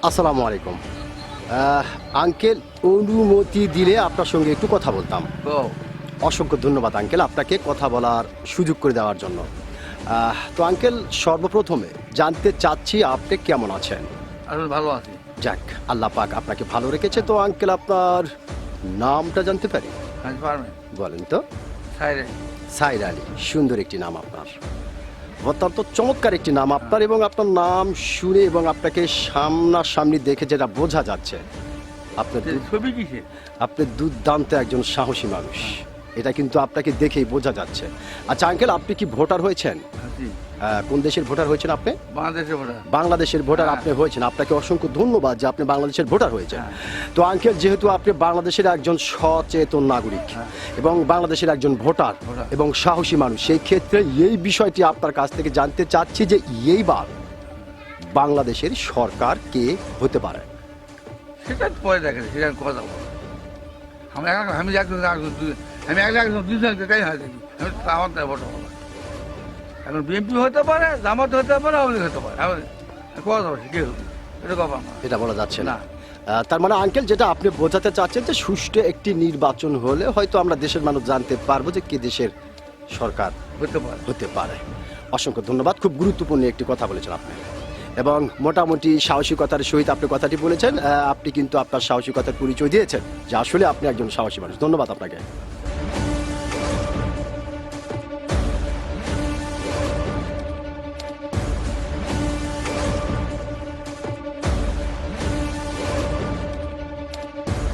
আসসালামু আলাইকুম। আঙ্কেল, অনুমতি দিলে আপনার সঙ্গে একটু কথা বলতাম। অসংখ্য ধন্যবাদ আঙ্কেল, আপনাকে কথা বলার সুযোগ করে দেওয়ার জন্য। তো আঙ্কেল, সর্বপ্রথমে জানতে চাচ্ছি আপনি কেমন আছেন? আমি ভালো আছি। যাক, আল্লাহ পাক আপনাকে ভালো রেখেছে। তো আঙ্কেল, আপনার নামটা জানতে পারি? পারবেন বলেন তো। সাইরে সাইর আলী, সুন্দর একটি নাম আপনার, অত্যন্ত চমৎকার একটি নাম আপনার। এবং আপনার নাম শুনে এবং আপনাকে সামনাসামনি দেখে যেটা বোঝা যাচ্ছে, আপনার ছবি কিসে? আপনি দুর্দান্ত একজন সাহসী মানুষ, এটা কিন্তু আপনাকে দেখেই বোঝা যাচ্ছে। আচ্ছা আঙ্কেল, আপনি কি ভোটার হয়েছেন? কোন দেশের ভোটার হয়েছেন আপনি? বাংলাদেশের ভোটার। বাংলাদেশের ভোটার হ্যাঁ। আপনি হয়েছেন, আপনাকে অসংখ্য ধন্যবাদ যে আপনি বাংলাদেশের ভোটার হয়েছেন। হ্যাঁ। তো আঙ্কেল, যেহেতু আপনি বাংলাদেশের একজন সচেতন নাগরিক হ্যাঁ। এবং বাংলাদেশের একজন ভোটার এবং সাহসী মানুষ, সেই ক্ষেত্রে এই বিষয়টি আপনার কাছ থেকে জানতে চাচ্ছি যে এইবার বাংলাদেশের সরকার কে হতে পারে? সেটা পরে দেখে, সেটা আমি কথা বলবো। আমি একজন দুজনকে তাই হয় দেখি, আমি আমার তাই ভোটার হবো। এখন বিএনপি হতে পারে, জামাত হতে পারে, আওয়ামী লীগ হতে পারে। আমি কথা বলছি কে হবে এটা কথা না, এটা বলা যাচ্ছে না। না। তার মানে আঙ্কেল, যেটা আপনি বোঝাতে চাচ্ছেন যে সুষ্ঠু একটি নির্বাচন হলে হয়তো আমরা দেশের মানুষ জানতে পারবো যে কে দেশের সরকার হতে পারে। হতে পারে। অসংখ্য ধন্যবাদ, খুব গুরুত্বপূর্ণ একটি কথা বলেছেন আপনি এবং মোটামুটি সাহসিকতার সহিত আপনি কথাটি বলেছেন। আপনি কিন্তু আপনার সাহসিকতার পরিচয় দিয়েছেন যে আসলে আপনি একজন সাহসী মানুষ। ধন্যবাদ আপনাকে।